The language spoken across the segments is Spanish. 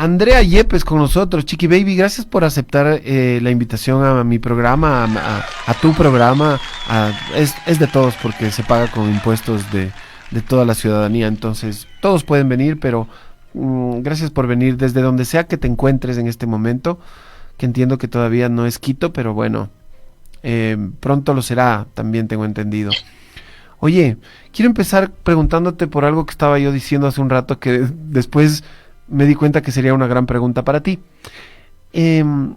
Andrea Yepes con nosotros. Chiqui Baby, gracias por aceptar la invitación a mi programa, a tu programa. Es de todos porque se paga con impuestos de toda la ciudadanía, entonces todos pueden venir, pero gracias por venir desde donde sea que te encuentres en este momento, que entiendo que todavía no es Quito, pero bueno, pronto lo será, también tengo entendido. Oye, quiero empezar preguntándote por algo que estaba yo diciendo hace un rato que después me di cuenta que sería una gran pregunta para ti. Em,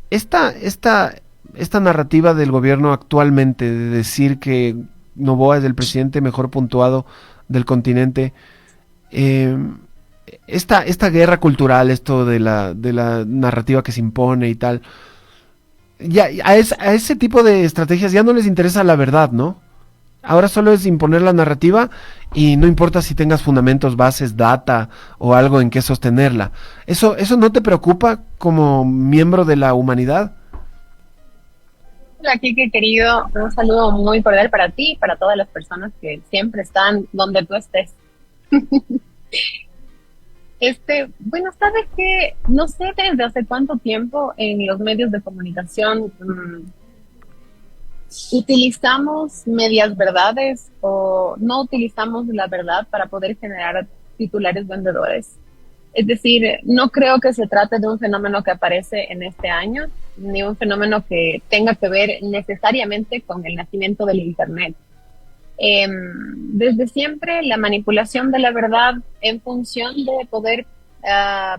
esta narrativa del gobierno actualmente de decir que Noboa es el presidente mejor puntuado del continente, em, esta guerra cultural, esto de la narrativa que se impone y tal, ya a ese tipo de estrategias ya no les interesa la verdad, ¿no? Ahora solo es imponer la narrativa y no importa si tengas fundamentos, bases, data o algo en que sostenerla. ¿Eso no te preocupa como miembro de la humanidad? Hola, Kike, querido. Un saludo muy cordial para ti y para todas las personas que siempre están donde tú estés. Bueno, sabes que no sé desde hace cuánto tiempo en los medios de comunicación utilizamos medias verdades o no utilizamos la verdad para poder generar titulares vendedores. Es decir, no creo que se trate de un fenómeno que aparece en este año, ni un fenómeno que tenga que ver necesariamente con el nacimiento del Internet. Desde siempre, la manipulación de la verdad en función de poder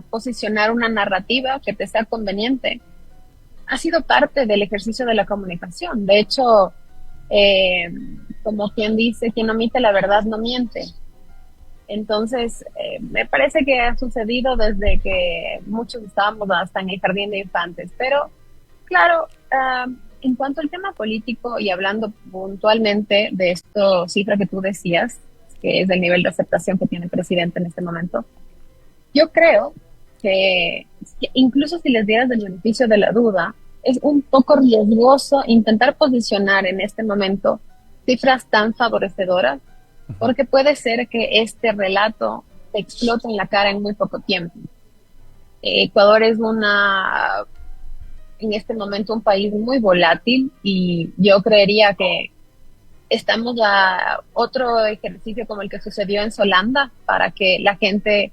posicionar una narrativa que te sea conveniente ha sido parte del ejercicio de la comunicación. De hecho, como quien dice, quien omite la verdad no miente. Entonces, me parece que ha sucedido desde que muchos estábamos hasta en el jardín de infantes. Pero, claro, en cuanto al tema político y hablando puntualmente de esta cifra que tú decías, que es el nivel de aceptación que tiene el presidente en este momento, yo creo que incluso si les dieras el beneficio de la duda, es un poco riesgoso intentar posicionar en este momento cifras tan favorecedoras, porque puede ser que este relato te explote en la cara en muy poco tiempo. Ecuador es en este momento un país muy volátil y yo creería que estamos a otro ejercicio como el que sucedió en Solanda para que la gente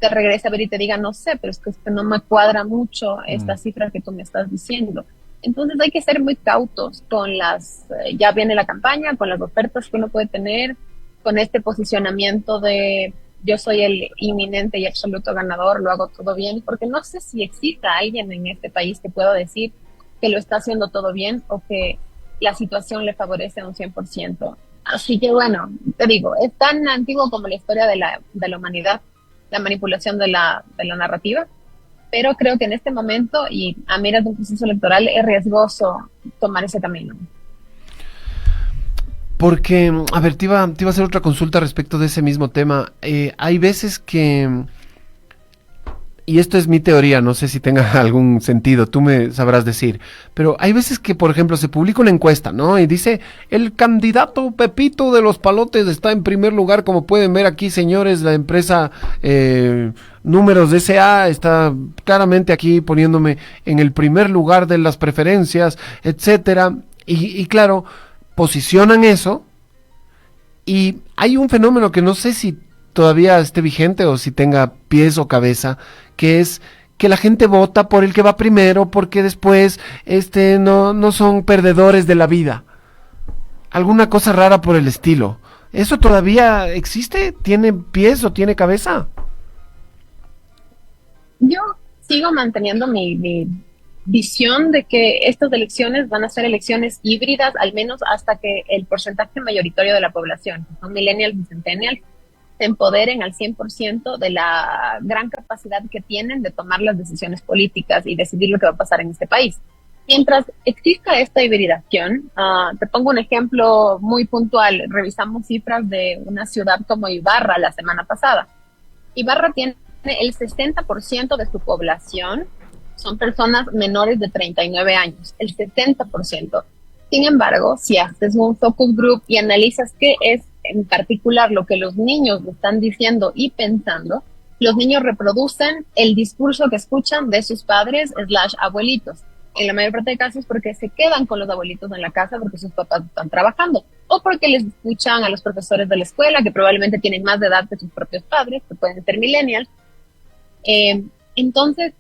te regrese a ver y te diga, no sé, pero es que no me cuadra mucho esta cifra que tú me estás diciendo. Entonces hay que ser muy cautos con ya viene la campaña, con las ofertas que uno puede tener, con este posicionamiento de yo soy el inminente y absoluto ganador, lo hago todo bien, porque no sé si exista alguien en este país que pueda decir que lo está haciendo todo bien o que la situación le favorece a un 100%. Así que bueno, te digo, es tan antiguo como la historia de la humanidad, la manipulación de la narrativa, pero creo que en este momento y a miras de un proceso electoral es riesgoso tomar ese camino. Porque, a ver, te iba a hacer otra consulta respecto de ese mismo tema. Hay veces que, y esto es mi teoría, no sé si tenga algún sentido, tú me sabrás decir, pero hay veces que, por ejemplo, se publica una encuesta, ¿no? Y dice, el candidato Pepito de los Palotes está en primer lugar, como pueden ver aquí, señores, la empresa Números S.A. está claramente aquí poniéndome en el primer lugar de las preferencias, etcétera. Y claro, posicionan eso y hay un fenómeno que no sé si todavía esté vigente o si tenga pies o cabeza, que es que la gente vota por el que va primero porque después no son perdedores de la vida. Alguna cosa rara por el estilo. ¿Eso todavía existe? ¿Tiene pies o tiene cabeza? Yo sigo manteniendo mi visión de que estas elecciones van a ser elecciones híbridas, al menos hasta que el porcentaje mayoritario de la población, que son millennials y centennials, se empoderen al 100% de la gran capacidad que tienen de tomar las decisiones políticas y decidir lo que va a pasar en este país. Mientras exista esta hibridación, te pongo un ejemplo muy puntual. Revisamos cifras de una ciudad como Ibarra la semana pasada. Ibarra tiene el 60% de su población son personas menores de 39 años, el 70%. Sin embargo, si haces un focus group y analizas qué es en particular lo que los niños están diciendo y pensando, los niños reproducen el discurso que escuchan de sus padres slash abuelitos. En la mayor parte de casos porque se quedan con los abuelitos en la casa porque sus papás están trabajando o porque les escuchan a los profesores de la escuela que probablemente tienen más de edad que sus propios padres, que pueden ser millennials. Entonces,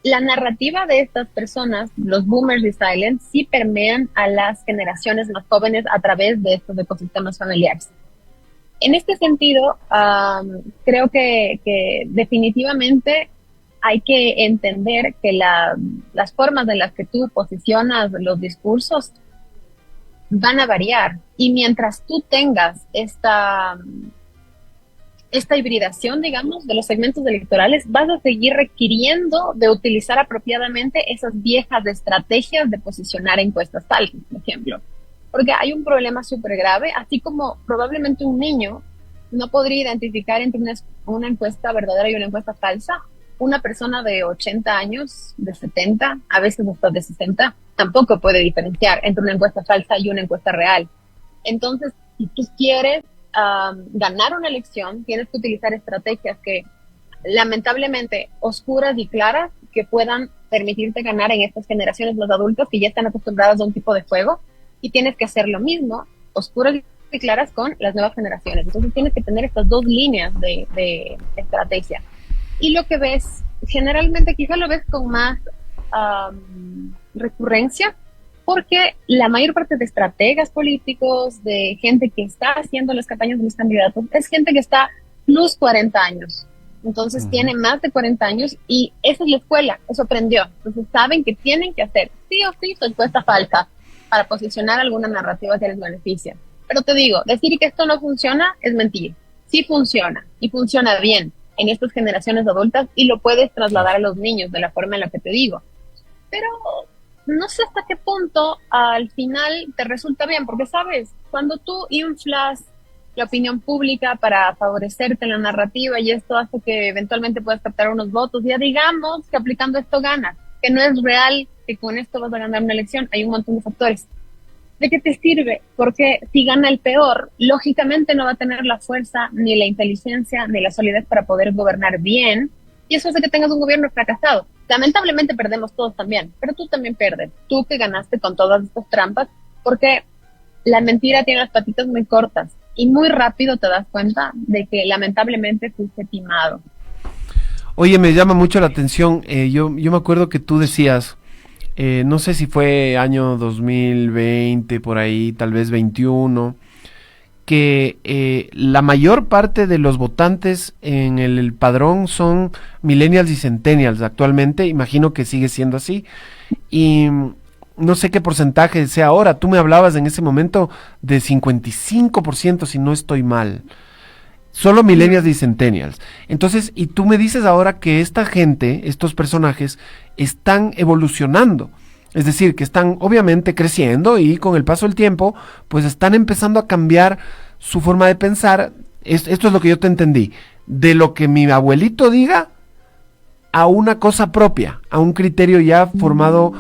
la narrativa de estas personas, los boomers y silents, sí permean a las generaciones más jóvenes a través de estos ecosistemas familiares. En este sentido, creo que definitivamente hay que entender que las formas en las que tú posicionas los discursos van a variar. Y mientras tú tengas esta hibridación, digamos, de los segmentos electorales, vas a seguir requiriendo de utilizar apropiadamente esas viejas estrategias de posicionar encuestas falsas, por ejemplo. Porque hay un problema súper grave, así como probablemente un niño no podría identificar entre una encuesta verdadera y una encuesta falsa. Una persona de 80 años, de 70, a veces hasta de 60, tampoco puede diferenciar entre una encuesta falsa y una encuesta real. Entonces, si tú quieres ganar una elección, tienes que utilizar estrategias que, lamentablemente, oscuras y claras, que puedan permitirte ganar en estas generaciones, los adultos que ya están acostumbrados a un tipo de juego, y tienes que hacer lo mismo, oscuras y claras, con las nuevas generaciones. Entonces tienes que tener estas dos líneas de estrategia. Y lo que ves, generalmente quizá lo ves con más recurrencia, porque la mayor parte de estrategas políticos, de gente que está haciendo las campañas de los candidatos, es gente que está plus 40 años. Entonces tiene más de 40 años y esa es la escuela, eso aprendió. Entonces saben que tienen que hacer sí o sí su encuesta falsa para posicionar alguna narrativa que les beneficia. Pero te digo, decir que esto no funciona es mentir. Sí funciona, y funciona bien en estas generaciones adultas, y lo puedes trasladar a los niños de la forma en la que te digo. Pero no sé hasta qué punto al final te resulta bien, porque sabes, cuando tú inflas la opinión pública para favorecerte en la narrativa y esto hace que eventualmente puedas captar unos votos, ya digamos que aplicando esto ganas, que no es real que con esto vas a ganar una elección, hay un montón de factores. ¿De qué te sirve? Porque si gana el peor, lógicamente no va a tener la fuerza, ni la inteligencia, ni la solidez para poder gobernar bien, y eso hace que tengas un gobierno fracasado. Lamentablemente perdemos todos también, pero tú también pierdes, tú que ganaste con todas estas trampas, porque la mentira tiene las patitas muy cortas, y muy rápido te das cuenta de que lamentablemente fuiste timado. Oye, me llama mucho la atención, yo me acuerdo que tú decías, no sé si fue año 2020, por ahí, tal vez 21, que la mayor parte de los votantes en el padrón son millennials y centennials actualmente, imagino que sigue siendo así, y no sé qué porcentaje sea ahora, tú me hablabas en ese momento de 55%, si no estoy mal. Solo millennials y centennials. Entonces, y tú me dices ahora que esta gente, estos personajes, están evolucionando. Es decir, que están obviamente creciendo y con el paso del tiempo, pues están empezando a cambiar su forma de pensar. Esto es lo que yo te entendí. De lo que mi abuelito diga a una cosa propia, a un criterio ya formado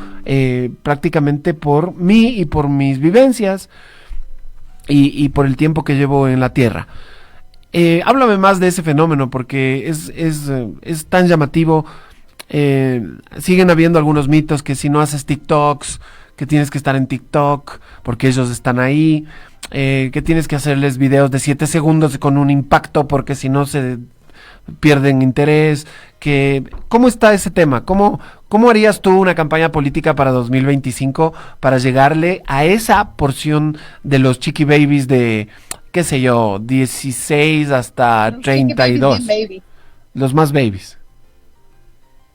prácticamente por mí y por mis vivencias y por el tiempo que llevo en la tierra. Háblame más de ese fenómeno porque es tan llamativo. Siguen habiendo algunos mitos que si no haces TikToks, que tienes que estar en TikTok porque ellos están ahí, que tienes que hacerles videos de 7 segundos con un impacto porque si no se pierden interés. ¿Cómo está ese tema? ¿Cómo harías tú una campaña política para 2025 para llegarle a esa porción de los chiqui babies de, qué sé yo, 16 hasta 32? Baby. Los más babies.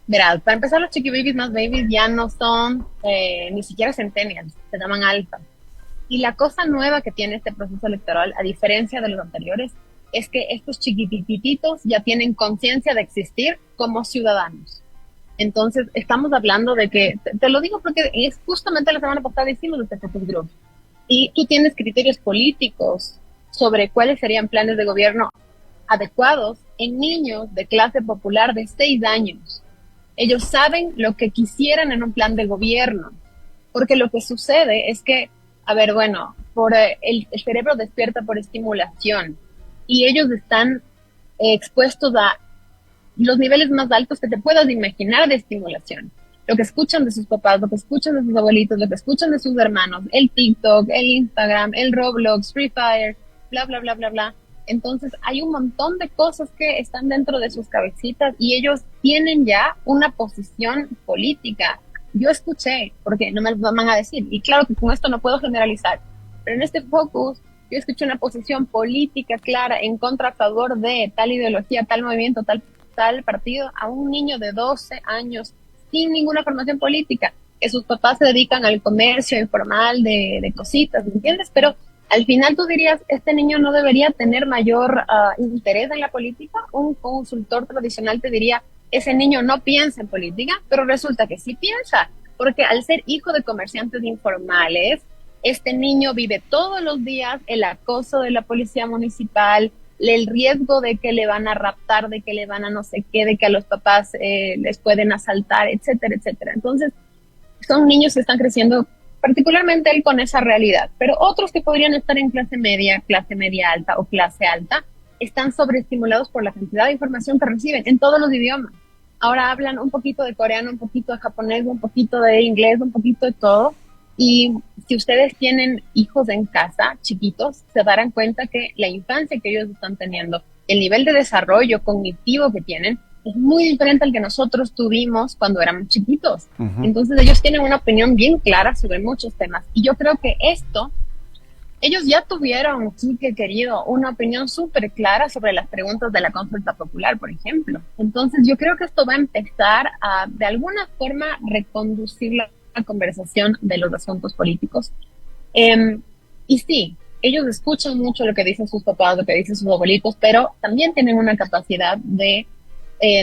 Verás, para empezar, los chiqui babies más babies ya no son ni siquiera centennials, se llaman alfa. Y la cosa nueva que tiene este proceso electoral, a diferencia de los anteriores, es que estos chiquitititos ya tienen conciencia de existir como ciudadanos. Entonces, estamos hablando de que, te lo digo porque es justamente la semana pasada hicimos este focus group, y tú tienes criterios políticos sobre cuáles serían planes de gobierno adecuados en niños de clase popular de 6 años. Ellos saben lo que quisieran en un plan de gobierno, porque lo que sucede es que, a ver, bueno, el cerebro despierta por estimulación y ellos están expuestos a los niveles más altos que te puedas imaginar de estimulación. Lo que escuchan de sus papás, lo que escuchan de sus abuelitos, lo que escuchan de sus hermanos, el TikTok, el Instagram, el Roblox, Free Fire, bla, bla, bla, bla, bla. Entonces hay un montón de cosas que están dentro de sus cabecitas y ellos tienen ya una posición política. Yo escuché, porque no me lo van a decir, y claro que con esto no puedo generalizar, pero en este focus yo escuché una posición política clara en contra, a favor de tal ideología, tal movimiento, tal partido, a un niño de 12 años sin ninguna formación política, que sus papás se dedican al comercio informal de cositas, ¿me entiendes? Pero al final tú dirías, este niño no debería tener mayor interés en la política. Un consultor tradicional te diría, ese niño no piensa en política, pero resulta que sí piensa, porque al ser hijo de comerciantes informales, este niño vive todos los días el acoso de la policía municipal, el riesgo de que le van a raptar, de que le van a no sé qué, de que a los papás les pueden asaltar, etcétera, etcétera. Entonces, son niños que están creciendo, particularmente él con esa realidad, pero otros que podrían estar en clase media alta o clase alta, están sobreestimulados por la cantidad de información que reciben en todos los idiomas. Ahora hablan un poquito de coreano, un poquito de japonés, un poquito de inglés, un poquito de todo. Y si ustedes tienen hijos en casa, chiquitos, se darán cuenta que la infancia que ellos están teniendo, el nivel de desarrollo cognitivo que tienen, es muy diferente al que nosotros tuvimos cuando éramos chiquitos. Entonces ellos tienen una opinión bien clara sobre muchos temas. Y yo creo que esto, ellos ya tuvieron, Quique querido, una opinión súper clara sobre las preguntas de la consulta popular, por ejemplo. Entonces yo creo que esto va a empezar a, de alguna forma, reconducir la conversación de los asuntos políticos. Y sí, ellos escuchan mucho lo que dicen sus papás, lo que dicen sus abuelitos, pero también tienen una capacidad de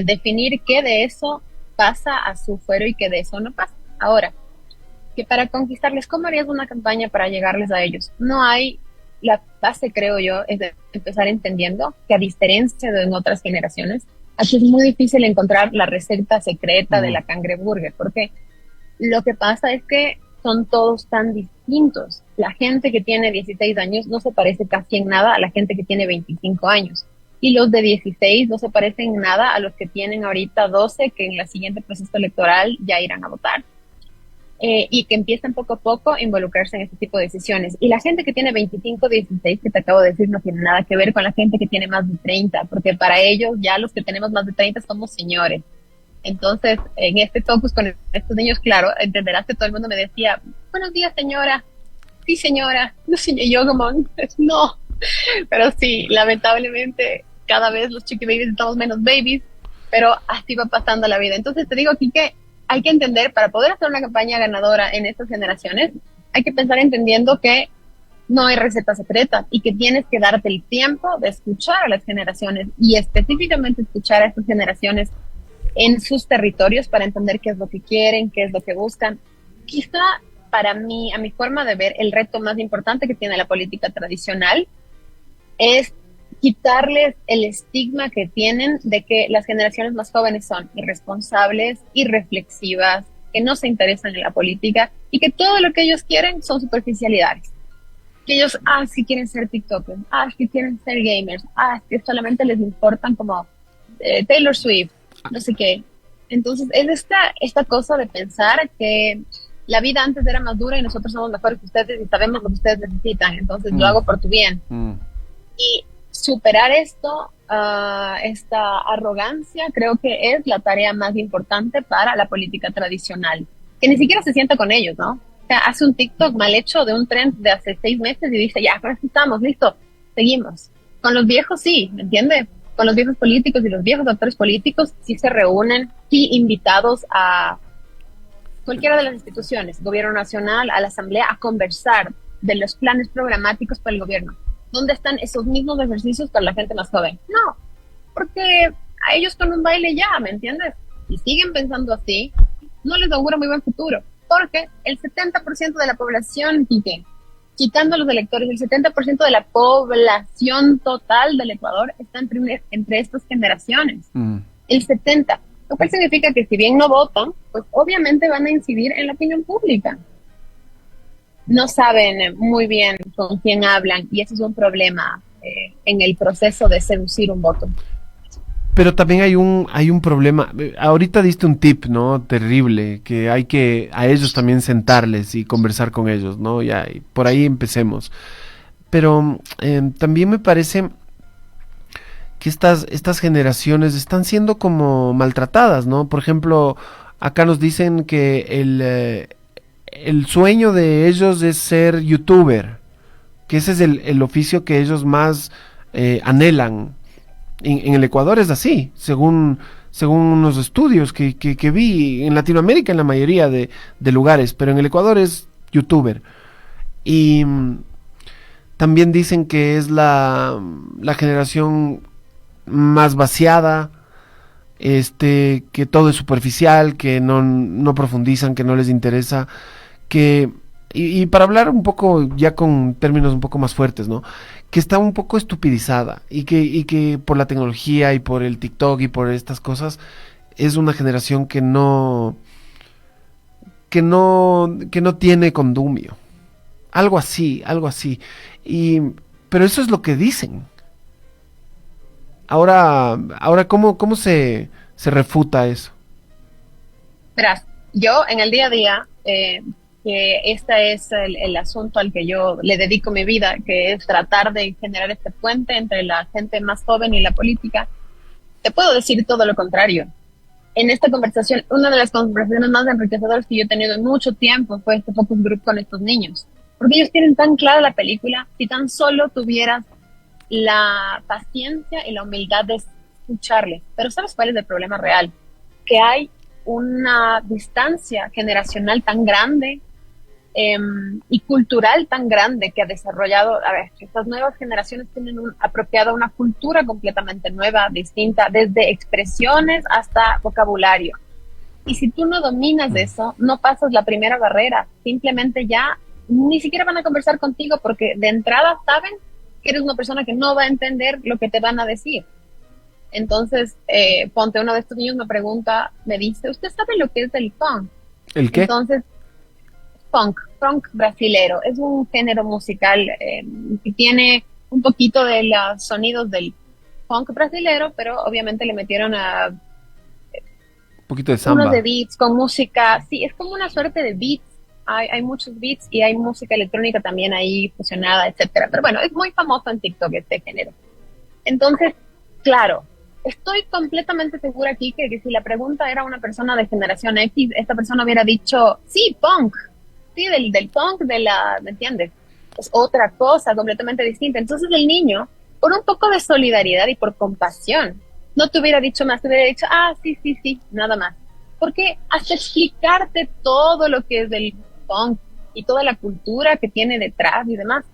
definir qué de eso pasa a su fuero y qué de eso no pasa. Ahora, que para conquistarles, ¿cómo harías una campaña para llegarles a ellos? No hay, la base creo yo, es de empezar entendiendo que a diferencia de en otras generaciones, aquí es muy difícil encontrar la receta secreta de la cangreburger, porque lo que pasa es que son todos tan distintos. La gente que tiene 16 años no se parece casi en nada a la gente que tiene 25 años. Y los de 16 no se parecen en nada a los que tienen ahorita 12, que en el siguiente proceso electoral ya irán a votar. Y que empiezan poco a poco a involucrarse en este tipo de decisiones. Y la gente que tiene 25, 16, que te acabo de decir, no tiene nada que ver con la gente que tiene más de 30, porque para ellos ya los que tenemos más de 30 somos señores. Entonces, en este focus con estos niños, claro, entenderás que todo el mundo me decía, buenos días, señora. Sí, señora. No, señor, yo como, no. Pero sí, lamentablemente, cada vez los chiqui babies estamos menos babies, pero así va pasando la vida. Entonces, te digo aquí que hay que entender, para poder hacer una campaña ganadora en estas generaciones, hay que pensar entendiendo que no hay receta secreta y que tienes que darte el tiempo de escuchar a las generaciones y específicamente escuchar a estas generaciones en sus territorios para entender qué es lo que quieren, qué es lo que buscan. Quizá para mí, a mi forma de ver, el reto más importante que tiene la política tradicional es quitarles el estigma que tienen de que las generaciones más jóvenes son irresponsables, irreflexivas, que no se interesan en la política y que todo lo que ellos quieren son superficialidades. Que ellos, sí quieren ser TikTokers, sí quieren ser gamers, que solamente les importan como Taylor Swift, no sé qué. Entonces es esta cosa de pensar que la vida antes era más dura y nosotros somos mejores que ustedes y sabemos lo que ustedes necesitan, entonces lo hago por tu bien. Y superar esto, esta arrogancia, creo que es la tarea más importante para la política tradicional, que ni siquiera se sienta con ellos, ¿no? O sea, hace un TikTok mal hecho de un trend de hace 6 meses y dice, ya, con esto estamos, listo, seguimos. Con los viejos sí, ¿me entiendes? Con los viejos políticos y los viejos actores políticos sí se reúnen, sí invitados a cualquiera de las instituciones, gobierno nacional, a la asamblea, a conversar de los planes programáticos para el gobierno. ¿Dónde están esos mismos ejercicios para la gente más joven? No, porque a ellos con un baile ya, ¿me entiendes? Y siguen pensando así, no les auguro muy buen futuro, porque el 70% de la población, quitando a los electores, el 70% de la población total del Ecuador está entre estas generaciones. El 70%, lo cual significa que si bien no votan, pues obviamente van a incidir en la opinión pública. No saben muy bien con quién hablan y eso es un problema en el proceso de seducir un voto. Pero también hay un problema. Ahorita diste un tip, ¿no? Terrible, que hay que a ellos también sentarles y conversar con ellos, ¿no? Ya, y por ahí empecemos. Pero también me parece que estas generaciones están siendo como maltratadas, ¿no? Por ejemplo, acá nos dicen que el sueño de ellos es ser youtuber, que ese es el oficio que ellos más anhelan. En el Ecuador es así, según unos estudios que vi en Latinoamérica en la mayoría de lugares, pero en el Ecuador es youtuber. Y también dicen que es la generación más vaciada, que todo es superficial, que no profundizan, que no les interesa, que y para hablar un poco ya con términos un poco más fuertes, ¿no? Que está un poco estupidizada y que por la tecnología y por el TikTok y por estas cosas es una generación que no tiene condumio. Algo así, algo así. Y pero eso es lo que dicen. Ahora ¿cómo se refuta eso? Verás, yo en el día a día, que este es el asunto al que yo le dedico mi vida, que es tratar de generar este puente entre la gente más joven y la política, te puedo decir todo lo contrario. En esta conversación, una de las conversaciones más enriquecedoras que yo he tenido en mucho tiempo fue este focus group con estos niños. Porque ellos tienen tan clara la película, si tan solo tuvieras la paciencia y la humildad de escucharles. Pero ¿sabes cuál es el problema real? Que hay una distancia generacional tan grande eh, y cultural tan grande que ha desarrollado, a ver, estas nuevas generaciones tienen apropiada una cultura completamente nueva, distinta, desde expresiones hasta vocabulario. Y si tú no dominas eso, no pasas la primera barrera, simplemente ya ni siquiera van a conversar contigo porque de entrada saben que eres una persona que no va a entender lo que te van a decir. Entonces, ponte, uno de estos niños me pregunta, me dice, ¿usted sabe lo que es el funk? ¿El qué? Entonces, funk brasilero, es un género musical que tiene un poquito de los sonidos del funk brasilero, pero obviamente le metieron a Un poquito de unos de samba. beats con música, sí, es como una suerte de beats. Hay muchos beats y hay música electrónica también ahí fusionada, etcétera. Pero bueno, es muy famoso en TikTok este género. Entonces, claro, estoy completamente segura aquí que si la pregunta era una persona de generación X, esta persona hubiera dicho, sí, punk, sí, del punk, ¿me entiendes? Es otra cosa completamente distinta. Entonces el niño, por un poco de solidaridad y por compasión, no te hubiera dicho más, te hubiera dicho, ah, sí, sí, sí, nada más. Porque hasta explicarte todo lo que es el punk y toda la cultura que tiene detrás y demás,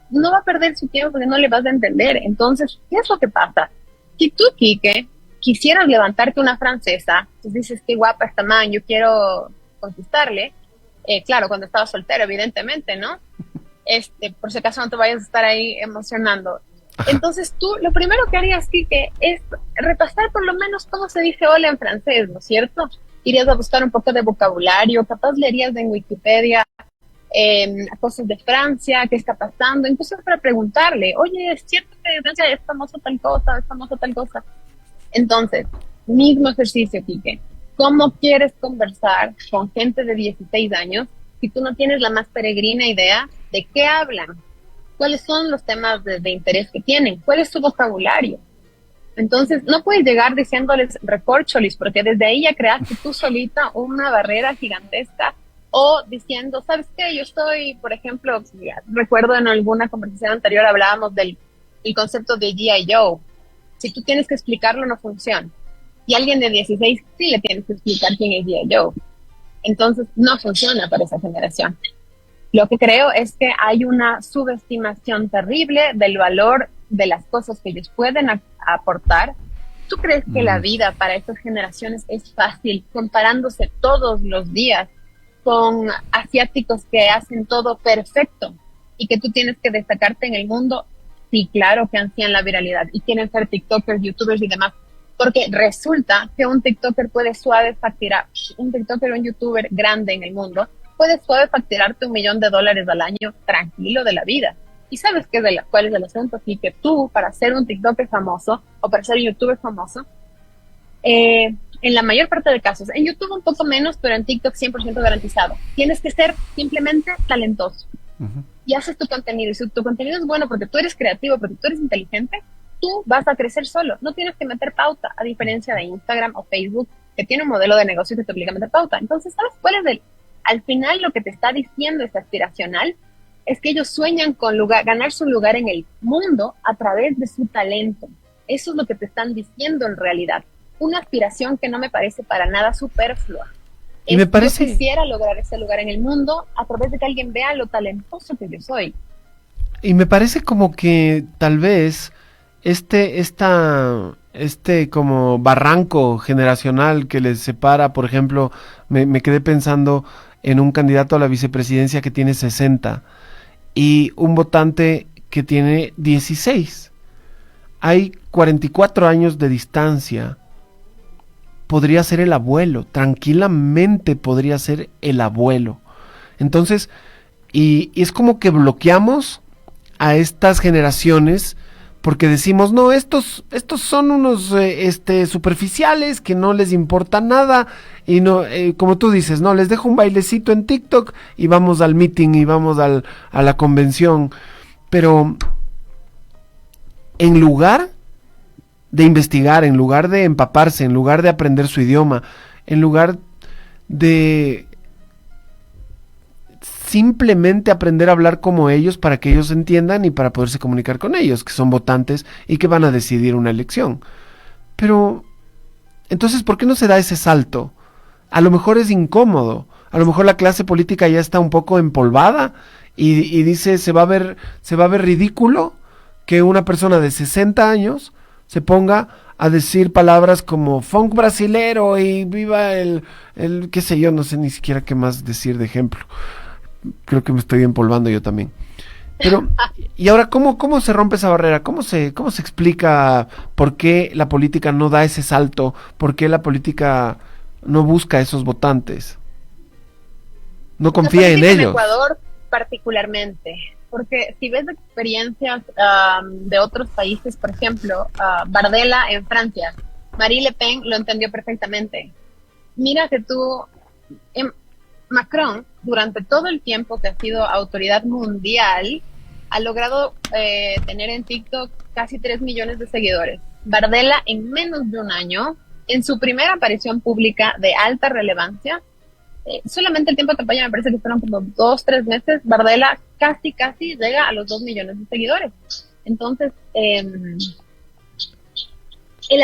no va a perder su tiempo porque no le vas a entender. Entonces, ¿qué es lo que pasa? Si tú, Quique, quisieras levantarte una francesa, tú dices, qué guapa esta man, yo quiero conquistarle, claro, cuando estaba soltero, evidentemente, ¿no? Por si acaso no te vayas a estar ahí emocionando. Entonces tú, lo primero que harías, Quique, es repasar por lo menos cómo se dice hola en francés, ¿no es cierto? Irías a buscar un poco de vocabulario, capaz leerías en Wikipedia cosas de Francia, qué está pasando, incluso para preguntarle, oye, ¿es cierto que en Francia es famoso tal cosa, es famoso tal cosa? Entonces, mismo ejercicio, Quique. ¿Cómo quieres conversar con gente de 16 años si tú no tienes la más peregrina idea de qué hablan? ¿Cuáles son los temas de interés que tienen? ¿Cuál es su vocabulario? Entonces, no puedes llegar diciéndoles recorcholis, porque desde ahí ya creaste tú solita una barrera gigantesca. O diciendo, ¿sabes qué? Yo estoy, por ejemplo, recuerdo en alguna conversación anterior hablábamos del el concepto de G.I. Joe. Si tú tienes que explicarlo, no funciona. Y alguien de 16 sí le tienes que explicar quién es G.I. Joe. Entonces, no funciona para esa generación. Lo que creo es que hay una subestimación terrible del valor de las cosas que ellos pueden aportar. ¿Tú crees que la vida para estas generaciones es fácil comparándose todos los días con asiáticos que hacen todo perfecto y que tú tienes que destacarte en el mundo? Sí, claro que ansían la viralidad y quieren ser TikTokers, YouTubers y demás, porque resulta que un TikToker puede suave facturar, un TikToker o un YouTuber grande en el mundo puede suave facturarte $1,000,000 al año tranquilo de la vida. ¿Y sabes cuál es el asunto? Así que tú, para ser un TikToker famoso o para ser un YouTuber famoso, En la mayor parte de casos. En YouTube un poco menos, pero en TikTok 100% garantizado. Tienes que ser simplemente talentoso. Ujú. Y haces tu contenido. Y si tu contenido es bueno porque tú eres creativo, porque tú eres inteligente, tú vas a crecer solo. No tienes que meter pauta, a diferencia de Instagram o Facebook, que tiene un modelo de negocio que te obliga a meter pauta. Entonces, ¿sabes cuál es el? Al final lo que te está diciendo este aspiracional es que ellos sueñan con ganar su lugar en el mundo a través de su talento. Eso es lo que te están diciendo en realidad. Una aspiración que no me parece para nada superflua. Y me Yo parece, quisiera lograr ese lugar en el mundo a través de que alguien vea lo talentoso que yo soy. y me parece como que tal vez este como barranco generacional que les separa, por ejemplo, me quedé pensando en un candidato a la vicepresidencia que tiene 60 y un votante que tiene 16. Hay 44 años de distancia. Podría ser el abuelo, tranquilamente podría ser el abuelo. Entonces, y es como que bloqueamos a estas generaciones porque decimos, no, estos son unos superficiales que no les importa nada y no, como tú dices, no, les dejo un bailecito en TikTok y vamos al meeting y vamos a la convención. Pero en lugar de investigar, en lugar de empaparse, en lugar de aprender su idioma, en lugar de simplemente aprender a hablar como ellos para que ellos entiendan y para poderse comunicar con ellos, que son votantes y que van a decidir una elección. Pero, entonces, ¿por qué no se da ese salto? A lo mejor es incómodo, a lo mejor la clase política ya está un poco empolvada y dice, se va a ver ridículo que una persona de 60 años se ponga a decir palabras como funk brasilero y viva qué sé yo, no sé ni siquiera qué más decir de ejemplo. Creo que me estoy empolvando yo también. Pero, ¿y ahora cómo se rompe esa barrera? Cómo se explica por qué la política no da ese salto? ¿Por qué la política no busca esos votantes? No La confía en política en ellos. Ecuador particularmente, porque si ves experiencias de otros países, por ejemplo, Bardella en Francia, Marie Le Pen lo entendió perfectamente. Mira que Macron, durante todo el tiempo que ha sido autoridad mundial, ha logrado tener en TikTok casi 3 millones de seguidores. Bardella, en menos de un año, en su primera aparición pública de alta relevancia, solamente el tiempo de campaña me parece que fueron como 2, 3 meses, Bardella casi llega a los 2 millones de seguidores. Entonces, el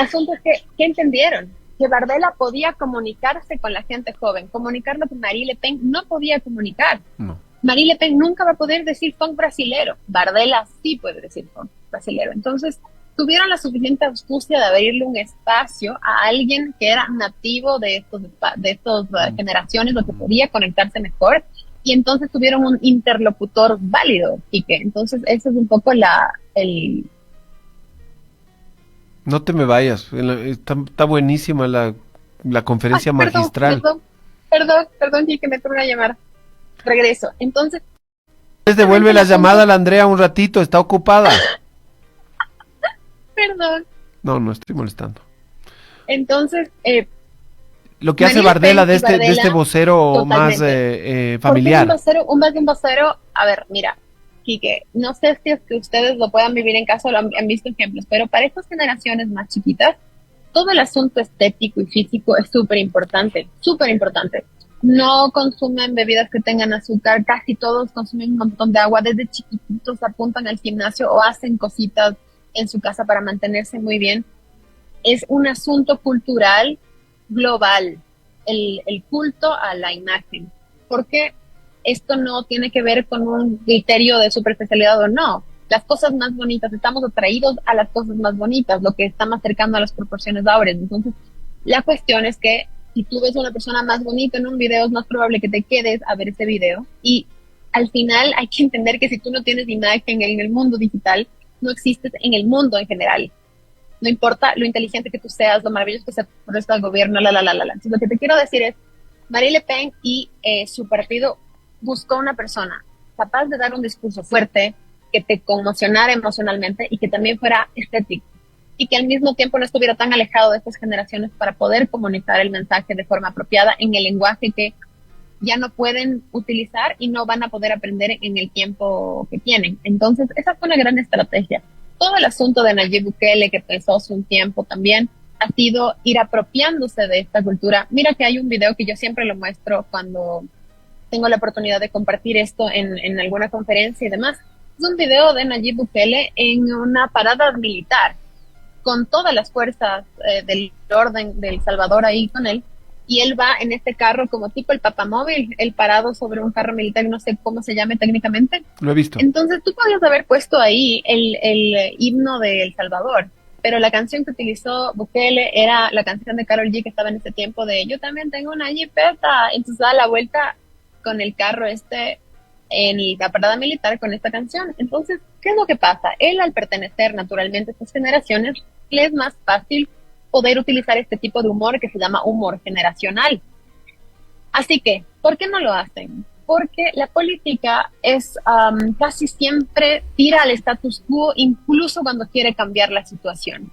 asunto es que, ¿qué entendieron? Que Bardella podía comunicarse con la gente joven, comunicar lo que Marie Le Pen no podía comunicar. No. Marie Le Pen nunca va a poder decir funk brasilero. Bardella sí puede decir funk brasilero. Entonces, tuvieron la suficiente astucia de abrirle un espacio a alguien que era nativo de estos generaciones, lo que podía conectarse mejor, y entonces tuvieron un interlocutor válido, Quique. Entonces, ese es un poco No te me vayas. Está buenísima la Ay, conferencia perdón, magistral. perdón, Quique, me tuve una llamada. Regreso. Entonces, Devuelve el la llamada asunto, a la Andrea un ratito, está ocupada. perdón. No, no estoy molestando. Entonces, Lo que hace Marie Le Bardella Pen de y este Bardella, vocero más totalmente. ¿Por qué familiar. más de un vocero? A ver, mira, Quique, no sé si es que ustedes lo puedan vivir en casa o lo han visto ejemplos, pero para estas generaciones más chiquitas, todo el asunto estético y físico es súper importante, súper importante. No consumen bebidas que tengan azúcar, casi todos consumen un montón de agua, desde chiquititos apuntan al gimnasio o hacen cositas en su casa para mantenerse muy bien. Es un asunto cultural global, el culto a la imagen, porque esto no tiene que ver con un criterio de superficialidad o no. Las cosas más bonitas, estamos atraídos a las cosas más bonitas, lo que está más cercano a las proporciones áureas. Entonces, la cuestión es que si tú ves a una persona más bonita en un video, es más probable que te quedes a ver ese video. Y al final hay que entender que si tú no tienes imagen en el mundo digital, no existes en el mundo en general. No importa lo inteligente que tú seas, lo maravilloso que sea por esto del gobierno, Entonces, lo que te quiero decir es, Marie Le Pen y su partido buscó una persona capaz de dar un discurso fuerte, que te conmocionara emocionalmente y que también fuera estético. y que al mismo tiempo no estuviera tan alejado de estas generaciones para poder comunicar el mensaje de forma apropiada en el lenguaje que ya no pueden utilizar y no van a poder aprender en el tiempo que tienen. Entonces, esa fue una gran estrategia. Todo el asunto de Nayib Bukele, que pensó hace un tiempo también, ha sido ir apropiándose de esta cultura. Mira que hay un video que yo siempre lo muestro cuando tengo la oportunidad de compartir esto en alguna conferencia y demás. Es un video de Nayib Bukele en una parada militar, con todas las fuerzas del orden del Salvador ahí con él, y él va en este carro como tipo el papamóvil, él parado sobre un carro militar, no sé cómo se llame técnicamente. Lo he visto. Entonces tú podías haber puesto ahí el himno de El Salvador, pero la canción que utilizó Bukele era la canción de Karol G que estaba en ese tiempo de yo también tengo una jipeta, entonces da la vuelta con el carro en la parada militar con esta canción. Entonces, ¿qué es lo que pasa? Él, al pertenecer naturalmente a estas generaciones, le es más fácil poder utilizar este tipo de humor que se llama humor generacional. Así que, ¿por qué no lo hacen? Porque la política es casi siempre tira al status quo, incluso cuando quiere cambiar la situación.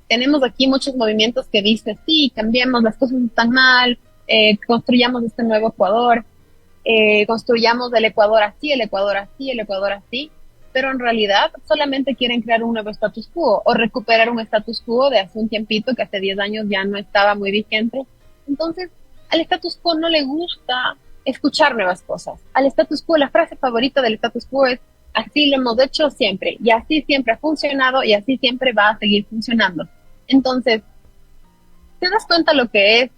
Tenemos aquí muchos movimientos que dicen, sí, cambiemos, las cosas están mal, construyamos este nuevo Ecuador, construyamos el Ecuador así, el Ecuador así, el Ecuador así, pero en realidad solamente quieren crear un nuevo status quo o recuperar un status quo de hace un tiempito que hace 10 años ya no estaba muy vigente. Entonces, al status quo no le gusta escuchar nuevas cosas. Al status quo, la frase favorita del status quo es así lo hemos hecho siempre y así siempre ha funcionado y así siempre va a seguir funcionando. Entonces, ¿te das cuenta lo que es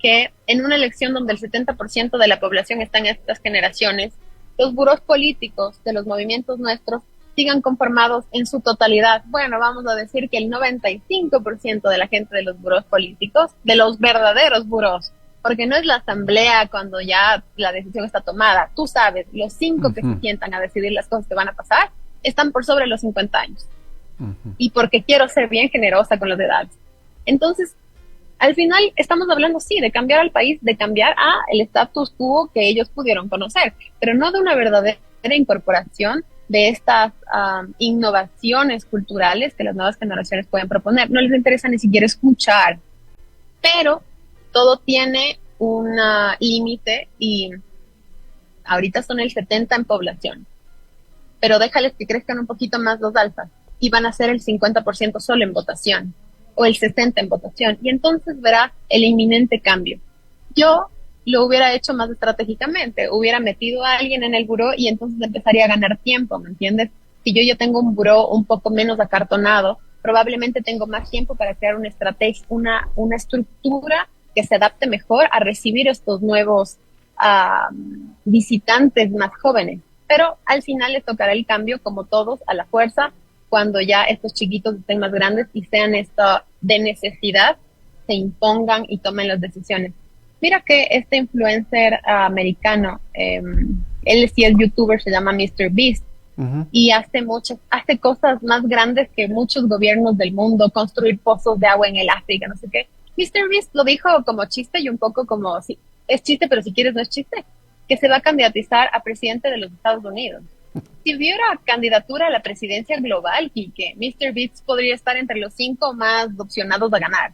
que en una elección donde el 70% de la población está en estas generaciones, los burós políticos de los movimientos nuestros sigan conformados en su totalidad? Bueno, vamos a decir que el 95% de la gente de los burós políticos, de los verdaderos burós, porque no es la asamblea cuando ya la decisión está tomada, tú sabes, los 5 que se sientan a decidir las cosas que van a pasar, están por sobre los 50 años. Y porque quiero ser bien generosa con las edades. Entonces, al final estamos hablando, sí, de cambiar al país, de cambiar a el status quo que ellos pudieron conocer, pero no de una verdadera incorporación de estas innovaciones culturales que las nuevas generaciones pueden proponer. No les interesa ni siquiera escuchar, pero todo tiene un límite y ahorita son el 70 en población, pero déjales que crezcan un poquito más los alfas y van a ser el 50% solo en votación o el 60% en votación, y entonces verá el inminente cambio. Yo lo hubiera hecho más estratégicamente, hubiera metido a alguien en el buró y entonces empezaría a ganar tiempo, ¿me entiendes? Si yo tengo un buró un poco menos acartonado, probablemente tengo más tiempo para crear una estrategia, una estructura que se adapte mejor a recibir estos nuevos visitantes más jóvenes. Pero al final les tocará el cambio, como todos, a la fuerza, cuando ya estos chiquitos estén más grandes y sean esto de necesidad, se impongan y tomen las decisiones. Mira que este influencer americano, él sí es youtuber, se llama MrBeast, y hace cosas más grandes que muchos gobiernos del mundo, construir pozos de agua en el África, no sé qué. MrBeast lo dijo como chiste y un poco como, sí, es chiste, pero si quieres no es chiste, que se va a candidatizar a presidente de los Estados Unidos. Si hubiera candidatura a la presidencia global, que MrBeast podría estar entre los 5 más opcionados a ganar.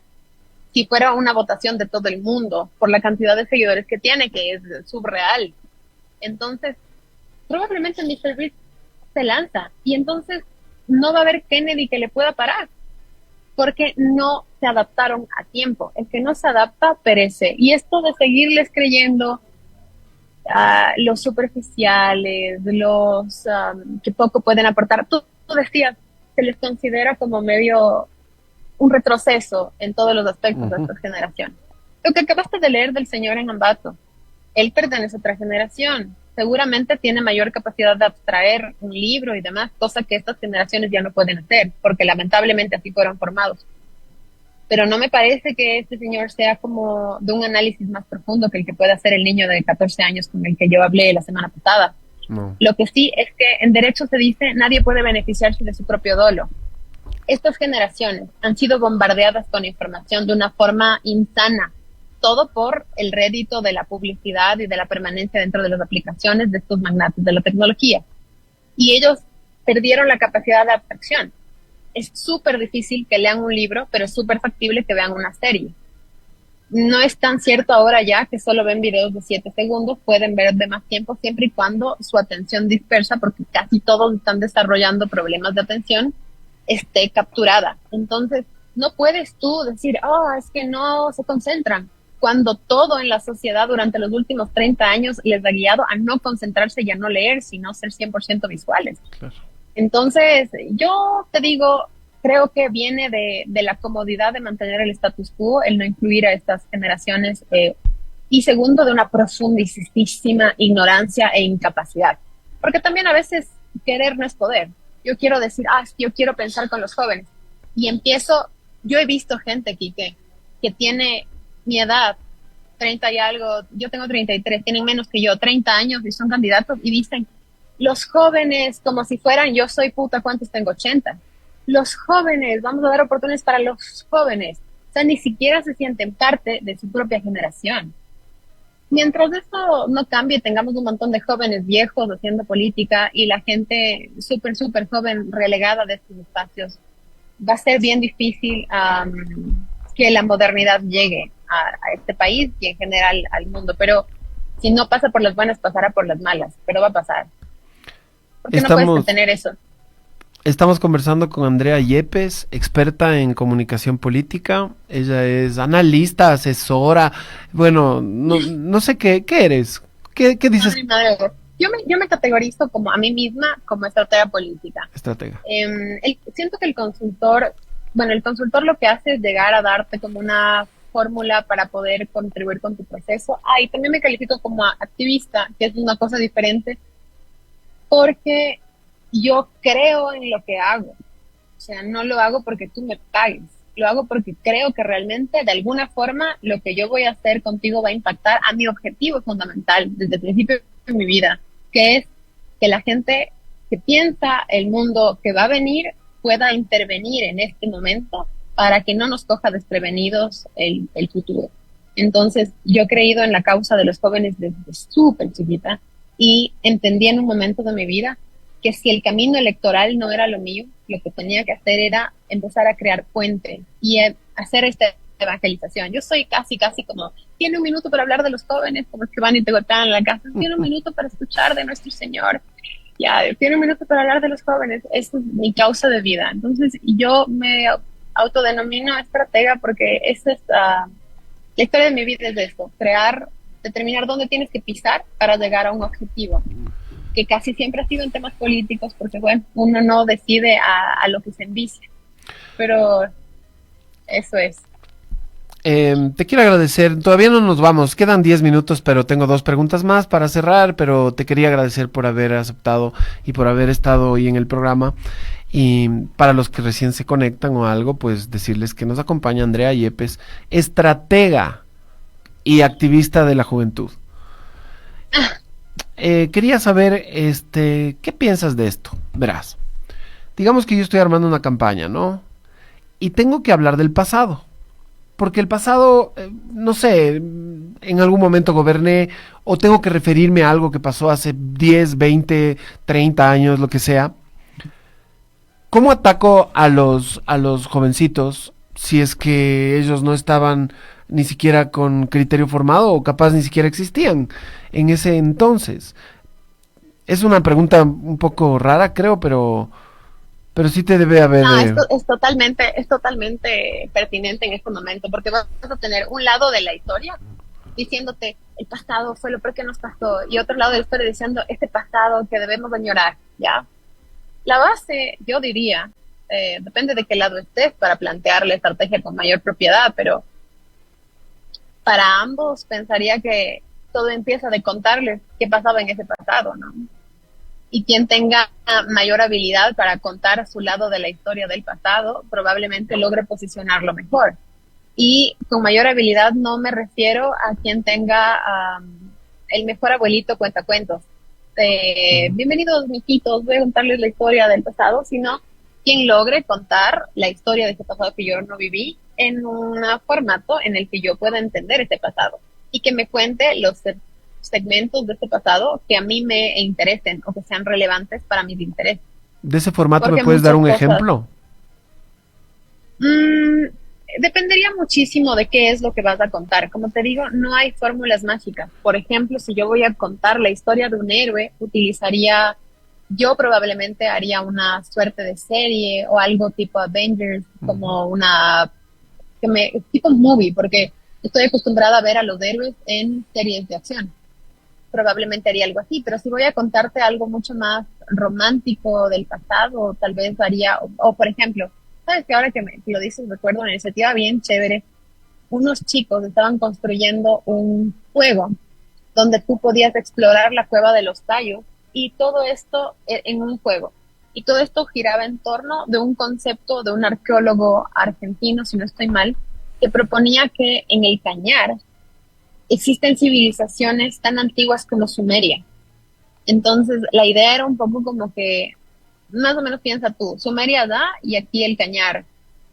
Si fuera una votación de todo el mundo, por la cantidad de seguidores que tiene, que es subreal. Entonces, probablemente MrBeast se lanza, y entonces no va a haber Kennedy que le pueda parar, porque no se adaptaron a tiempo. El que no se adapta, perece. Y esto de seguirles creyendo los superficiales, los que poco pueden aportar. Tú decías, se les considera como medio un retroceso en todos los aspectos de esta generación. Lo que acabaste de leer del señor en Ambato, él pertenece a otra generación. Seguramente tiene mayor capacidad de abstraer un libro y demás, cosa que estas generaciones ya no pueden hacer, porque lamentablemente así fueron formados. Pero no me parece que este señor sea como de un análisis más profundo que el que puede hacer el niño de 14 años con el que yo hablé la semana pasada. No. Lo que sí es que en derecho se dice nadie puede beneficiarse de su propio dolo. Estas generaciones han sido bombardeadas con información de una forma insana, todo por el rédito de la publicidad y de la permanencia dentro de las aplicaciones de estos magnates de la tecnología. Y ellos perdieron la capacidad de abstracción. es súper difícil que lean un libro, pero es súper factible que vean una serie. No es tan cierto ahora ya que solo ven videos de 7 segundos, pueden ver de más tiempo siempre y cuando su atención dispersa, porque casi todos están desarrollando problemas de atención, esté capturada. Entonces, no puedes tú decir, oh, es que no se concentran, cuando todo en la sociedad durante los últimos 30 años les ha guiado a no concentrarse y a no leer, sino ser 100% visuales. Claro. Entonces, yo te digo, creo que viene de la comodidad de mantener el status quo, el no incluir a estas generaciones, y segundo, de una profundísima ignorancia e incapacidad. Porque también a veces querer no es poder. Yo quiero decir, yo quiero pensar con los jóvenes. Y empiezo, yo he visto gente, Quique, que tiene mi edad, 30 y algo, yo tengo 33, tienen menos que yo, 30 años y son candidatos y dicen, los jóvenes, como si fueran, yo soy puta, ¿cuántos tengo? 80. Los jóvenes, vamos a dar oportunidades para los jóvenes. O sea, ni siquiera se sienten parte de su propia generación. Mientras esto no cambie, tengamos un montón de jóvenes viejos haciendo política y la gente súper joven relegada de estos espacios, va a ser bien difícil que la modernidad llegue a este país y en general al mundo. Pero si no pasa por las buenas, pasará por las malas, pero va a pasar. Porque no puedes tener eso. Estamos conversando con Andrea Yepes, experta en comunicación política. Ella es analista, asesora. Bueno, no sé qué eres. ¿Qué dices? Ay, madre. Yo me categorizo como a mí misma como estratega política. Estratega. Siento que el consultor lo que hace es llegar a darte como una fórmula para poder contribuir con tu proceso. Y también me califico como activista, que es una cosa diferente, porque yo creo en lo que hago. O sea, no lo hago porque tú me pagues. Lo hago porque creo que realmente, de alguna forma, lo que yo voy a hacer contigo va a impactar a mi objetivo fundamental desde el principio de mi vida, que es que la gente que piensa el mundo que va a venir pueda intervenir en este momento para que no nos coja desprevenidos el futuro. Entonces, yo he creído en la causa de los jóvenes desde súper chiquita y entendí en un momento de mi vida que si el camino electoral no era lo mío, lo que tenía que hacer era empezar a crear puentes y hacer esta evangelización. Yo soy casi como, tiene un minuto para hablar de los jóvenes, como es que van y te golpean en la casa, tiene un minuto para escuchar de nuestro Señor, ya, tiene un minuto para hablar de los jóvenes, esa es mi causa de vida. Entonces, yo me autodenomino estratega porque esa es la historia de mi vida, es de esto, determinar dónde tienes que pisar para llegar a un objetivo, que casi siempre ha sido en temas políticos, porque bueno, uno no decide a lo que se envicia, pero eso es. Te quiero agradecer, todavía no nos vamos, quedan 10 minutos, pero tengo 2 preguntas más para cerrar, pero te quería agradecer por haber aceptado y por haber estado hoy en el programa. Y para los que recién se conectan o algo, pues decirles que nos acompaña Andrea Yepes, estratega y activista de la juventud. Quería saber, ¿qué piensas de esto? Verás, digamos que yo estoy armando una campaña, ¿no? Y tengo que hablar del pasado, porque el pasado, no sé, en algún momento goberné, o tengo que referirme a algo que pasó hace 10, 20, 30 años, lo que sea. ¿Cómo ataco a los jovencitos si es que ellos no estaban ni siquiera con criterio formado o capaz ni siquiera existían en ese entonces? Es una pregunta un poco rara, creo, pero sí te debe haber... Esto es totalmente pertinente en este momento, porque vas a tener un lado de la historia diciéndote el pasado fue lo peor que nos pasó, y otro lado de la historia diciendo este pasado que debemos añorar, ¿ya? La base, yo diría, depende de qué lado estés para plantear la estrategia con mayor propiedad, pero para ambos pensaría que todo empieza de contarles qué pasaba en ese pasado, ¿no? Y quien tenga mayor habilidad para contar su lado de la historia del pasado, probablemente logre posicionarlo mejor. Y con mayor habilidad no me refiero a quien tenga el mejor abuelito cuentacuentos. Bienvenidos, mijitos, voy a contarles la historia del pasado, sino quien logre contar la historia de ese pasado que yo no viví en un formato en el que yo pueda entender ese pasado y que me cuente los segmentos de este pasado que a mí me interesen o que sean relevantes para mis intereses. ¿De ese formato me puedes dar un ejemplo? Mm, Dependería muchísimo de qué es lo que vas a contar. Como te digo, no hay fórmulas mágicas. Por ejemplo, si yo voy a contar la historia de un héroe, yo probablemente haría una suerte de serie o algo tipo Avengers, Ujú. como tipo movie, porque estoy acostumbrada a ver a los héroes en series de acción. Probablemente haría algo así, pero si voy a contarte algo mucho más romántico del pasado, tal vez haría, por ejemplo, sabes que ahora que lo dices, recuerdo una iniciativa bien chévere. Unos chicos estaban construyendo un juego donde tú podías explorar la cueva de los tallos y todo esto en un juego. Y todo esto giraba en torno de un concepto de un arqueólogo argentino, si no estoy mal, que proponía que en el Cañar existen civilizaciones tan antiguas como Sumeria. Entonces, la idea era un poco como que, más o menos piensa tú, Sumeria da y aquí el Cañar,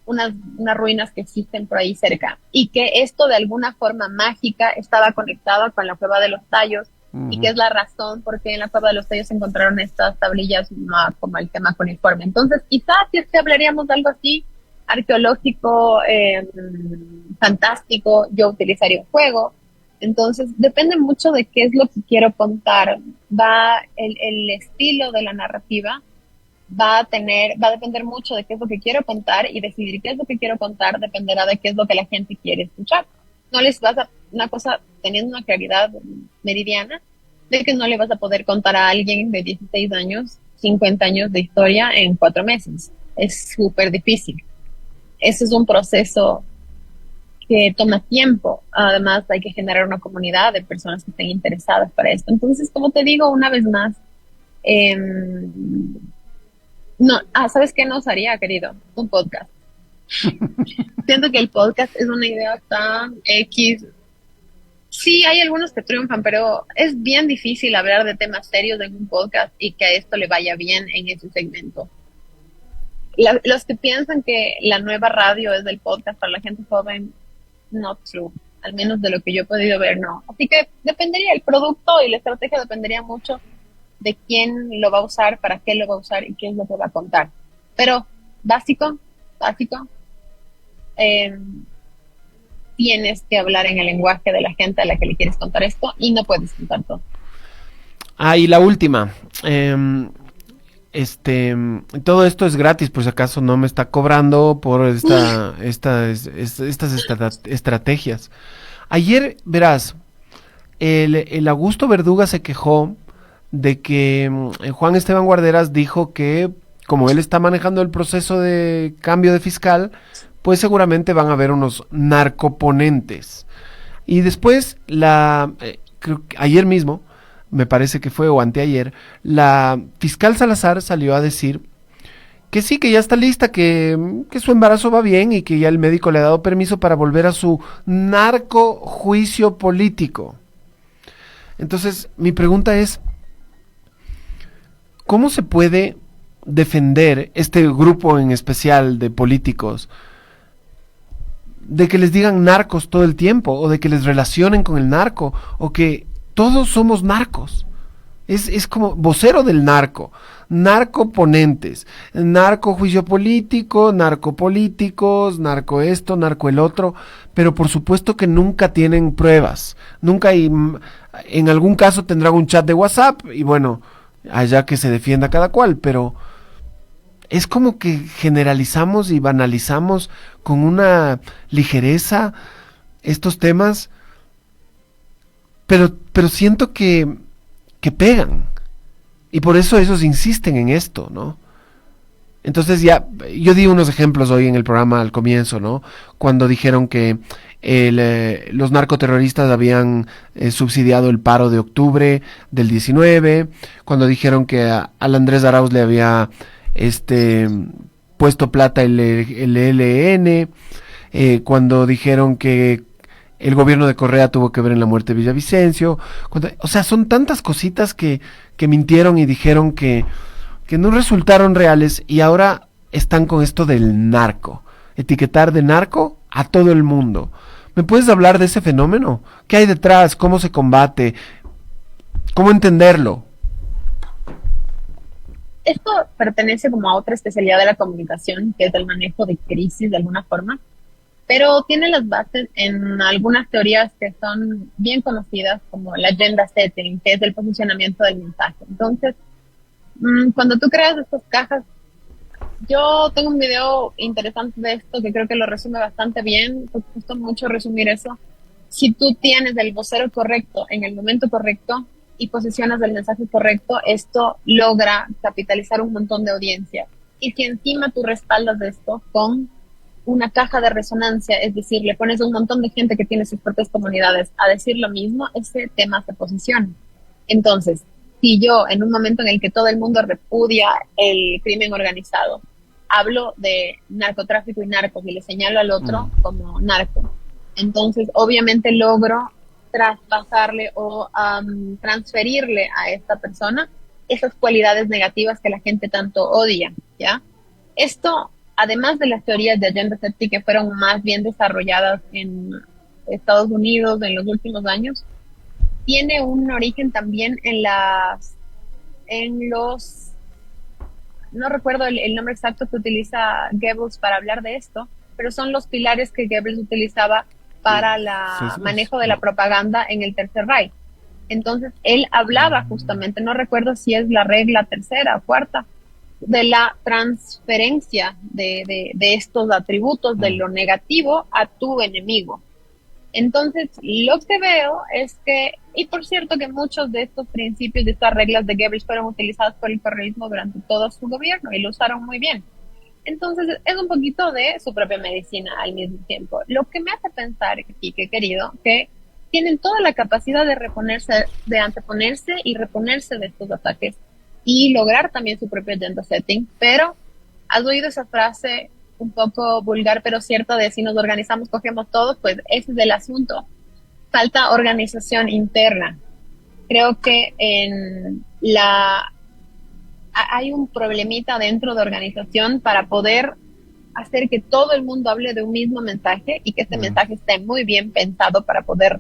unas ruinas que existen por ahí cerca. Y que esto de alguna forma mágica estaba conectado con la Cueva de los Tallos y que Ujú. es la razón por qué en la Cueva de los Tallos se encontraron estas tablillas como el tema cuneiforme. Entonces, quizás si es que hablaríamos de algo así, arqueológico, fantástico, yo utilizaría un juego. Entonces, depende mucho de qué es lo que quiero contar. El estilo de la narrativa va a depender mucho de qué es lo que quiero contar y decidir qué es lo que quiero contar dependerá de qué es lo que la gente quiere escuchar. No les vas a, una cosa, teniendo una claridad meridiana, de que no le vas a poder contar a alguien de 16 años, 50 años de historia en 4 meses. Es súper difícil. Ese es un proceso que toma tiempo. Además, hay que generar una comunidad de personas que estén interesadas para esto. Entonces, como te digo, una vez más, eh, no, ¿sabes qué nos haría, querido? Un podcast. Siento que el podcast es una idea tan X. Sí, hay algunos que triunfan, pero es bien difícil hablar de temas serios en un podcast y que a esto le vaya bien en ese segmento. Los que piensan que la nueva radio es del podcast para la gente joven, not true. Al menos de lo que yo he podido ver, no. Así que dependería, el producto y la estrategia dependería mucho de quién lo va a usar, para qué lo va a usar y qué es lo que va a contar. Pero básico, básico, eh, tienes que hablar en el lenguaje de la gente a la que le quieres contar esto y no puedes contar todo. Ah, y la última. Este, todo esto es gratis, por si acaso no me está cobrando por estas estrategias. Ayer, verás, el Augusto Verduga se quejó de que Juan Esteban Guarderas dijo que como él está manejando el proceso de cambio de fiscal, pues seguramente van a haber unos narcoponentes. Y después, creo que ayer mismo, me parece que fue o anteayer, la fiscal Salazar salió a decir que sí, que ya está lista, que su embarazo va bien y que ya el médico le ha dado permiso para volver a su narco juicio político. Entonces, mi pregunta es, ¿cómo se puede defender este grupo en especial de políticos de que les digan narcos todo el tiempo o de que les relacionen con el narco o que todos somos narcos? Es como vocero del narco, narcoponentes, narco juicio político, narcopolíticos, narco esto, narco el otro, pero por supuesto que nunca tienen pruebas, nunca hay, en algún caso tendrán un chat de WhatsApp y bueno, allá que se defienda cada cual, pero es como que generalizamos y banalizamos con una ligereza estos temas, pero siento que pegan. Y por eso esos insisten en esto, ¿no? Entonces ya, yo di unos ejemplos hoy en el programa al comienzo, ¿no? Cuando dijeron que los narcoterroristas habían subsidiado el paro de octubre del 19, cuando dijeron que al Andrés Arauz le había este puesto plata el ELN, cuando dijeron que el gobierno de Correa tuvo que ver en la muerte de Villavicencio. O sea, son tantas cositas que mintieron y dijeron que no resultaron reales y ahora están con esto del narco. Etiquetar de narco a todo el mundo. ¿Me puedes hablar de ese fenómeno? ¿Qué hay detrás? ¿Cómo se combate? ¿Cómo entenderlo? esto pertenece como a otra especialidad de la comunicación, que es el manejo de crisis de alguna forma, pero tiene las bases en algunas teorías que son bien conocidas como el agenda setting, que es el posicionamiento del mensaje. Entonces, cuando tú creas estas cajas, yo tengo un video interesante de esto que creo que lo resume bastante bien, me gustó mucho resumir eso. Si tú tienes el vocero correcto en el momento correcto y posicionas el mensaje correcto, esto logra capitalizar un montón de audiencia. Y si encima tú respaldas esto con una caja de resonancia, es decir, le pones un montón de gente que tiene sus propias comunidades a decir lo mismo, ese tema se posiciona. Entonces, si yo en un momento en el que todo el mundo repudia el crimen organizado, hablo de narcotráfico y narcos y le señalo al otro como narco, entonces obviamente logro traspasarle o transferirle a esta persona esas cualidades negativas que la gente tanto odia, ¿ya? Esto, además de las teorías de agenda setting que fueron más bien desarrolladas en Estados Unidos en los últimos años, tiene un origen también en los, no recuerdo el nombre exacto que utiliza Goebbels para hablar de esto, pero son los pilares que Goebbels utilizaba para el manejo de la propaganda en el Tercer Reich. Entonces, él hablaba justamente, no recuerdo si es la regla tercera o cuarta, de la transferencia de estos atributos de lo negativo a tu enemigo. Entonces, lo que veo es que, y por cierto que muchos de estos principios, de estas reglas de Goebbels fueron utilizados por el correísmo durante todo su gobierno y lo usaron muy bien. Entonces, es un poquito de su propia medicina al mismo tiempo. Lo que me hace pensar, Quique, querido, que tienen toda la capacidad de reponerse, de anteponerse y reponerse de estos ataques y lograr también su propio agenda setting, pero has oído esa frase un poco vulgar pero cierta de si nos organizamos cogemos todos, pues ese es el asunto. Falta organización interna. Creo que hay un problemita dentro de organización para poder hacer que todo el mundo hable de un mismo mensaje y que este mensaje esté muy bien pensado para poder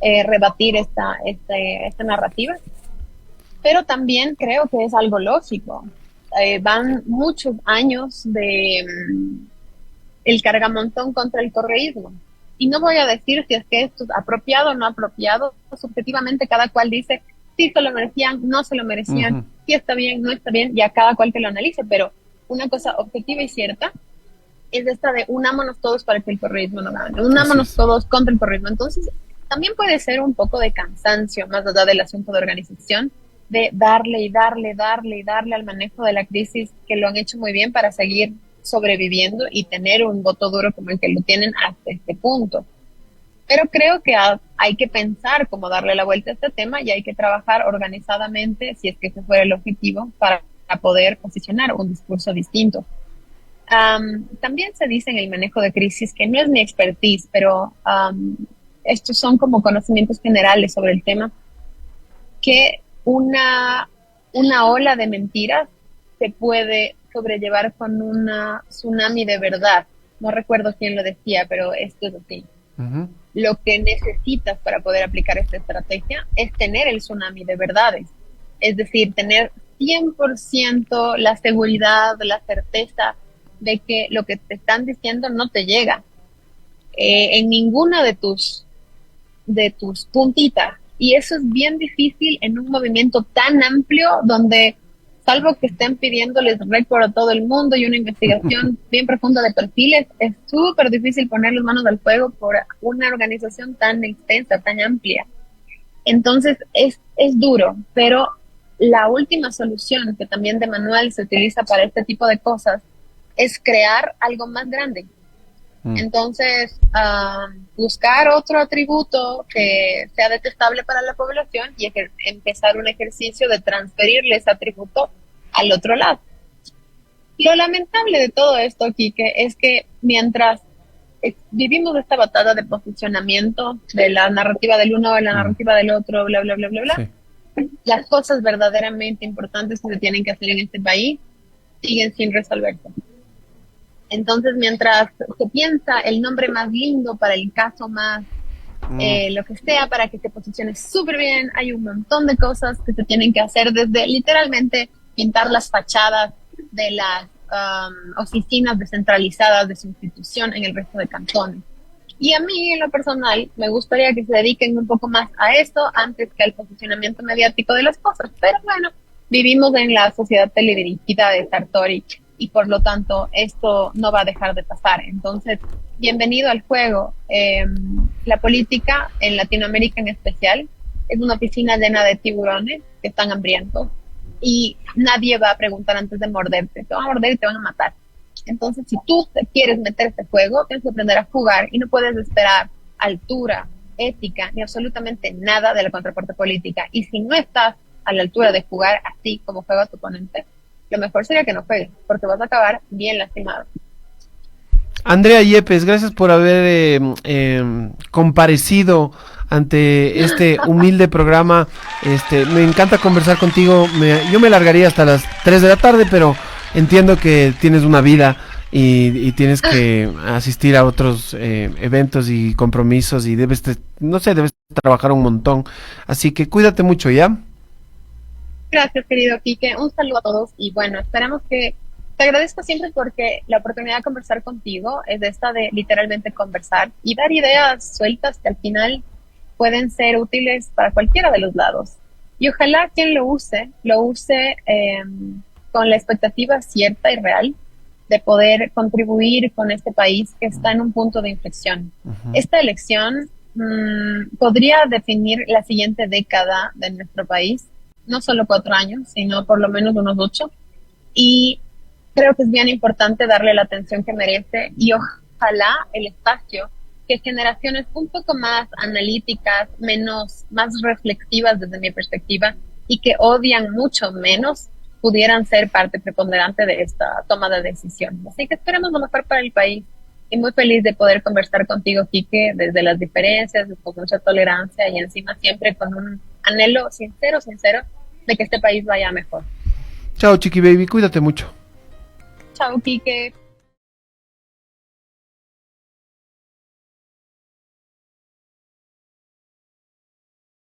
rebatir esta narrativa. Pero también creo que es algo lógico. Van muchos años de el cargamontón contra el correísmo. Y no voy a decir si es que esto es apropiado o no apropiado. Subjetivamente cada cual dice si se lo merecían, no se lo merecían, si está bien, no está bien, ya cada cual que lo analice. Pero una cosa objetiva y cierta es esta de unámonos todos para que el correísmo no gane. Unámonos todos contra el correísmo. Entonces, también puede ser un poco de cansancio, más allá del asunto de organización, de darle y darle, darle y darle al manejo de la crisis, que lo han hecho muy bien para seguir sobreviviendo y tener un voto duro como el que lo tienen hasta este punto. Pero creo que hay que pensar cómo darle la vuelta a este tema y hay que trabajar organizadamente, si es que ese fuera el objetivo, para poder posicionar un discurso distinto. También se dice en el manejo de crisis, que no es mi expertise, pero estos son como conocimientos generales sobre el tema, que una ola de mentiras se puede sobrellevar con una tsunami de verdad. No recuerdo quién lo decía, pero esto es así. Lo que necesitas para poder aplicar esta estrategia es tener el tsunami de verdades. Es decir, tener 100% la seguridad, la certeza de que lo que te están diciendo no te llega en ninguna de tus puntitas. Y eso es bien difícil en un movimiento tan amplio donde, salvo que estén pidiéndoles récord a todo el mundo y una investigación bien profunda de perfiles, es súper difícil poner las manos al fuego por una organización tan extensa, tan amplia. Entonces es duro, pero la última solución, que también de manual se utiliza para este tipo de cosas, es crear algo más grande. Entonces, buscar otro atributo que sea detestable para la población y empezar un ejercicio de transferirle ese atributo al otro lado. Lo lamentable de todo esto, Quique, es que mientras vivimos esta batalla de posicionamiento de la narrativa del uno o la narrativa del otro, bla, bla, bla, bla, bla, las cosas verdaderamente importantes que se tienen que hacer en este país siguen sin resolverse. Entonces, mientras se piensa el nombre más lindo para el caso más, lo que sea, para que te posiciones súper bien, hay un montón de cosas que se tienen que hacer desde literalmente pintar las fachadas de las oficinas descentralizadas de su institución en el resto de cantones. Y a mí, en lo personal, me gustaría que se dediquen un poco más a esto antes que al posicionamiento mediático de las cosas. Pero bueno, vivimos en la sociedad teledirigida de Sartori y por lo tanto esto no va a dejar de pasar. Entonces, bienvenido al juego. La política en Latinoamérica en especial es una piscina llena de tiburones que están hambrientos y nadie va a preguntar antes de morderte. Te van a morder y te van a matar. Entonces, si tú te quieres meter este juego, tienes que aprender a jugar y no puedes esperar altura, ética, ni absolutamente nada de la contraparte política. Y si no estás a la altura de jugar así como juega tu oponente, lo mejor sería que no juegues, porque vas a acabar bien lastimado. Andrea Yepes, gracias por haber comparecido ante este humilde programa. Me encanta conversar contigo. Yo me largaría hasta las 3 de la tarde, pero entiendo que tienes una vida y tienes que asistir a otros eventos y compromisos y debes trabajar un montón. Así que cuídate mucho, ¿ya? Gracias, querido Quique. Un saludo a todos y bueno, esperemos que te agradezco siempre porque la oportunidad de conversar contigo es esta de literalmente conversar y dar ideas sueltas que al final pueden ser útiles para cualquiera de los lados. Y ojalá quien lo use con la expectativa cierta y real de poder contribuir con este país que está en un punto de inflexión. Uh-huh. Esta elección podría definir la siguiente década de nuestro país, no solo 4 años, sino por lo menos unos 8. Y creo que es bien importante darle la atención que merece y ojalá el espacio que generaciones un poco más analíticas, más reflexivas desde mi perspectiva y que odian mucho menos, pudieran ser parte preponderante de esta toma de decisiones. Así que esperemos lo mejor para el país y muy feliz de poder conversar contigo, Quique, desde las diferencias, con mucha tolerancia y encima siempre con un anhelo sincero de que este país vaya mejor. Chao, Chiqui Baby, cuídate mucho. Chao, Quique.